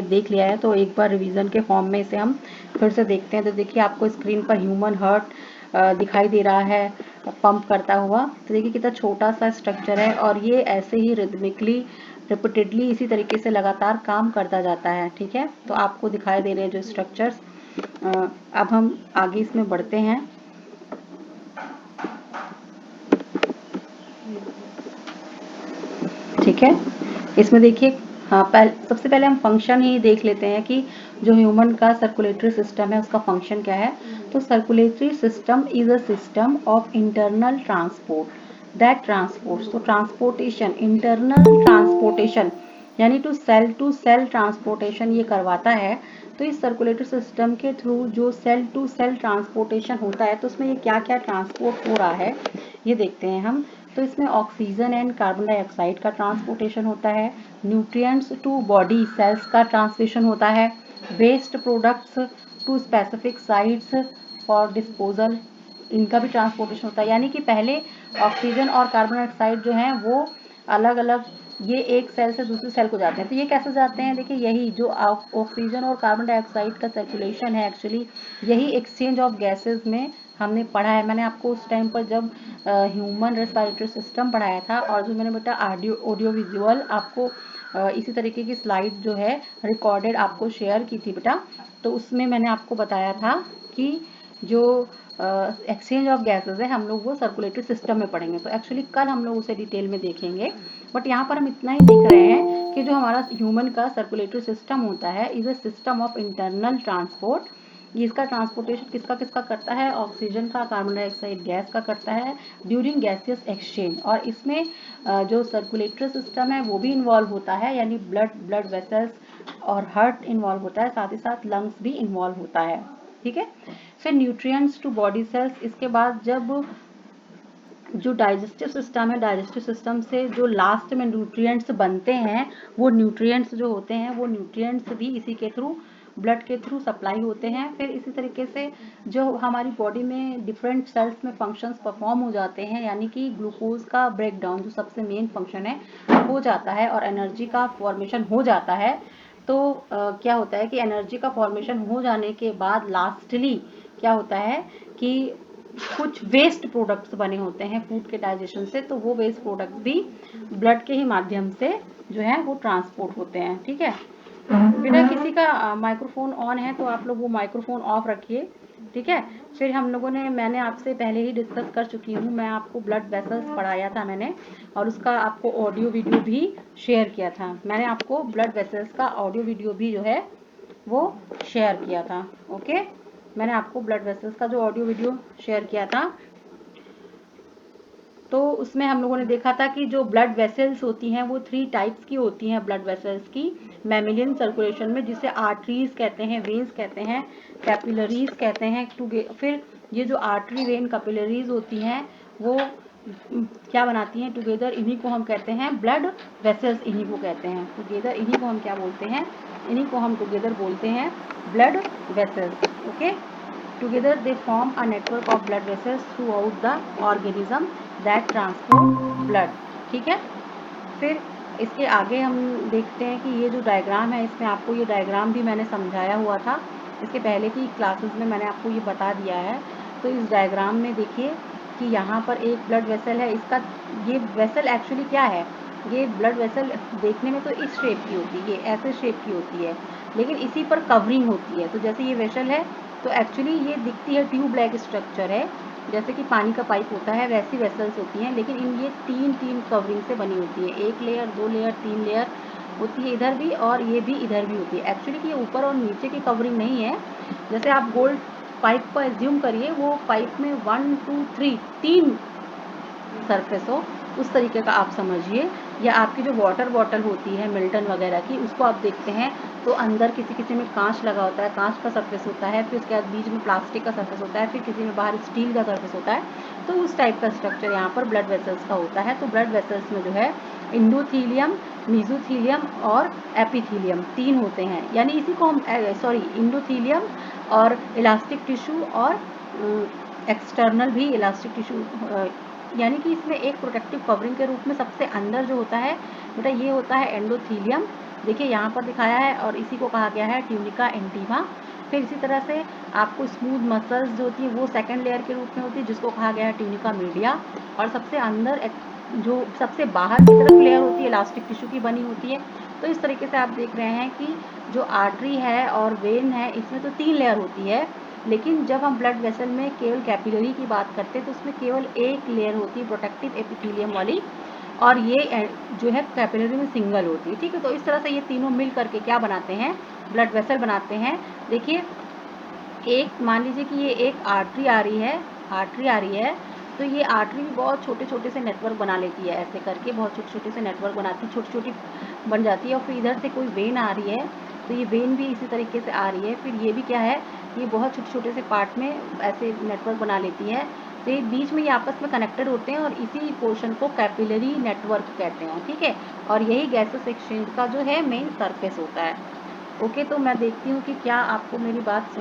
देख लिया है, तो एक बार रिवीजन के फॉर्म में इसे हम फिर से देखते हैं। तो देखिए आपको स्क्रीन पर ह्यूमन हार्ट दिखाई दे रहा है पंप करता हुआ। तो देखिए कितना छोटा सा स्ट्रक्चर है और ये ऐसे ही रिदमिकली रिपीटेडली इसी तरीके से लगातार काम करता जाता है। ठीक है, तो आपको दिखाई दे रहे हैं जो स्ट्रक्चर्स। अब हम आगे इसमें बढ़ते हैं। ठीक है, इसमें देखिए हाँ सबसे पहले हम फंक्शन ही देख लेते हैं कि जो ह्यूमन का सर्कुलेटरी सिस्टम है उसका फंक्शन क्या है। तो circulatory system is a system of internal transport that transports. तो ट्रांसपोर्टेशन, इंटरनल ट्रांसपोर्टेशन यानी टू सेल ट्रांसपोर्टेशन ये करवाता है। तो इस सर्कुलेटरी सिस्टम के थ्रू जो सेल टू सेल ट्रांसपोर्टेशन होता है, तो उसमें ये क्या क्या ट्रांसपोर्ट हो रहा है ये देखते हैं हम। तो इसमें ऑक्सीजन एंड कार्बन डाइऑक्साइड का ट्रांसपोर्टेशन होता है, न्यूट्रिएंट्स टू बॉडी सेल्स का ट्रांसमिशन होता है, waste products to specific sites for disposal, इनका भी ट्रांसपोर्टेशन होता है। यानी कि पहले ऑक्सीजन और कार्बन डाइऑक्साइड जो हैं वो अलग अलग ये एक सेल से दूसरी सेल को जाते हैं। तो ये कैसे जाते हैं, देखिए यही जो ऑक्सीजन और कार्बन डाइऑक्साइड का सर्कुलेशन है, एक्चुअली यही एक्सचेंज ऑफ गैसेज में हमने पढ़ा है। मैंने आपको उस टाइम पर जब ह्यूमन रेस्पिरेटरी सिस्टम पढ़ाया था और जो मैंने बेटा ऑडियो विजुअल आपको इसी तरीके की स्लाइड जो है रिकॉर्डेड आपको शेयर की थी बेटा, तो उसमें मैंने आपको बताया था कि जो एक्सचेंज ऑफ गैसेज है हम लोग वो सर्कुलेटरी सिस्टम में पढ़ेंगे। तो एक्चुअली कल हम लोग उसे डिटेल में देखेंगे, बट यहाँ पर हम इतना ही देख रहे हैं कि जो हमारा ह्यूमन का सर्कुलेटरी सिस्टम होता है is a system of internal transport. इसका ट्रांसपोर्टेशन किसका किसका करता है, ऑक्सीजन का, कार्बन डाइऑक्साइड गैस का करता है ड्यूरिंग गैसियस एक्सचेंज। और इसमें जो सर्कुलेटरी सिस्टम है वो भी इन्वॉल्व होता है, यानी ब्लड वेसल्स और हार्ट इन्वॉल्व होता है, साथ ही साथ लंग्स भी इन्वॉल्व होता है। ठीक है, फिर न्यूट्रिएंट्स टू बॉडी सेल्स। इसके बाद जब जो डाइजेस्टिव सिस्टम है, डाइजेस्टिव सिस्टम से जो लास्ट में न्यूट्रिएंट्स बनते हैं, वो न्यूट्रिएंट्स जो होते हैं वो न्यूट्रिएंट्स भी इसी के थ्रू, ब्लड के थ्रू सप्लाई होते हैं। फिर इसी तरीके से जो हमारी बॉडी में डिफरेंट सेल्स में फंक्शंस परफॉर्म हो जाते हैं, यानी कि ग्लूकोज का ब्रेकडाउन जो सबसे मेन फंक्शन है हो जाता है और एनर्जी का फॉर्मेशन हो जाता है। तो क्या होता है कि एनर्जी का फॉर्मेशन हो जाने के बाद लास्टली क्या होता है कि कुछ वेस्ट प्रोडक्ट्स बने होते हैं फूड के डाइजेशन से, तो वो वेस्ट प्रोडक्ट भी ब्लड के ही माध्यम से जो है वो ट्रांसपोर्ट होते हैं। ठीक है, बिना किसी का माइक्रोफोन ऑन है तो आप लोग वो माइक्रोफोन ऑफ रखिए। ठीक है, फिर हम लोगों ने, मैंने आपसे पहले ही डिस्कस कर चुकी हूँ, मैं आपको ब्लड वेसल्स पढ़ाया था मैंने, और उसका आपको ऑडियो वीडियो भी शेयर किया था। मैंने आपको ब्लड वेसल्स का ऑडियो वीडियो भी जो है वो शेयर किया था। ओके, मैंने आपको ब्लड वेसल्स का जो ऑडियो वीडियो शेयर किया था, तो उसमें हम लोगों ने देखा था कि जो ब्लड वेसल्स होती हैं वो 3 टाइप्स की होती हैं ब्लड वेसल्स की मैमिलियन सर्कुलेशन में, जिसे आर्टरीज कहते हैं, वेन्स कहते हैं, कैपिलरीज कहते हैं। फिर ये जो आर्टरी, वेन, कैपिलरीज होती हैं वो क्या बनाती हैं टुगेदर, इन्हीं को हम कहते हैं ब्लड वेसल्स, इन्हीं को कहते हैं टुगेदर, इन्हीं को हम क्या बोलते हैं, इन्हीं को हम टुगेदर बोलते हैं blood vessels. Okay, together they form a network of blood vessels through out the organism that transport blood. ठीक है, फिर इसके आगे हम देखते हैं कि ये जो डायग्राम है, इसमें आपको ये डायग्राम भी मैंने समझाया हुआ था इसके पहले की क्लासेस में, मैंने आपको ये बता दिया है। तो इस डायग्राम में देखिए कि यहाँ पर एक ब्लड वेसल है, इसका ये वेसल एक्चुअली क्या है, ये ब्लड वेसल देखने में तो इस शेप की होती है, ये ऐसे शेप की होती है, लेकिन इसी पर कवरिंग होती है। तो जैसे ये वेसल है तो एक्चुअली ये दिखती है ट्यूब लाइक स्ट्रक्चर है, जैसे कि पानी का पाइप होता है वैसी वेसल्स होती हैं, लेकिन ये तीन कवरिंग से बनी होती है, 1 लेयर, 2 लेयर, 3 लेयर होती है इधर भी, और ये भी इधर भी होती है। एक्चुअली कि ये ऊपर और नीचे की कवरिंग नहीं है। जैसे आप गोल्ड पाइप को एज्यूम करिए, वो पाइप में 1 2 3 3 सरफेस हो, उस तरीके का आप समझिए। या आपकी जो वाटर बॉटल होती है मिल्टन वगैरह की, उसको आप देखते हैं तो अंदर किसी किसी में कांच लगा होता है, कांच का सरफेस होता है, फिर उसके बाद बीच में प्लास्टिक का सरफेस होता है, फिर किसी में बाहर स्टील का सरफेस होता है। तो उस टाइप का स्ट्रक्चर यहाँ पर ब्लड वेसल्स का होता है। तो ब्लड वेसल्स में जो है इंडोथीलियम, मीजोथीलियम और एपिथीलियम 3 होते हैं, यानी इसी को हम इंडोथीलियम और इलास्टिक टिश्यू और एक्सटर्नल भी इलास्टिक टिश्यू यानी कि इसमें एक प्रोटेक्टिव कवरिंग के रूप में सबसे अंदर जो होता है बेटा ये होता है एंडोथीलियम। देखिए यहाँ पर दिखाया है और इसी को कहा गया है ट्यूनिका इंटीमा। फिर इसी तरह से आपको स्मूथ मसल्स जो होती है वो सेकंड लेयर के रूप में होती है जिसको कहा गया है ट्यूनिका मीडिया। और सबसे अंदर जो सबसे बाहर की तरफ लेयर होती है इलास्टिक टिश्यू की बनी होती है। तो इस तरीके से आप देख रहे हैं कि जो आर्टरी है और वेन है इसमें तो 3 लेयर होती है, लेकिन जब हम ब्लड वेसल में केवल कैपिलरी की बात करते हैं तो उसमें केवल एक लेयर होती है प्रोटेक्टिव एपिथेलियम वाली, और ये जो है कैपिलरी में सिंगल होती है। ठीक है, तो इस तरह से ये तीनों मिल करके क्या बनाते हैं, ब्लड वेसल बनाते हैं। देखिए एक मान लीजिए कि ये एक आर्टरी आ रही है, तो ये आर्टरी भी बहुत छोटे छोटे से नेटवर्क बना लेती है, ऐसे करके बहुत छोटे छोटे से नेटवर्क बनाती है, छोटी छोटी बन जाती है। और फिर इधर से कोई वेन आ रही है तो ये वेन भी इसी तरीके से आ रही है। फिर ये भी क्या है, ये बहुत छोटे छोटे से पार्ट में ऐसे नेटवर्क बना लेती है। तो ये बीच में ये आपस में कनेक्टेड होते हैं और इसी पोर्शन को कैपिलरी नेटवर्क कहते हैं। ठीक है, और यही गैसेस एक्सचेंज का जो है मेन सरफेस होता है। ओके, तो मैं देखती हूँ कि क्या आपको मेरी बात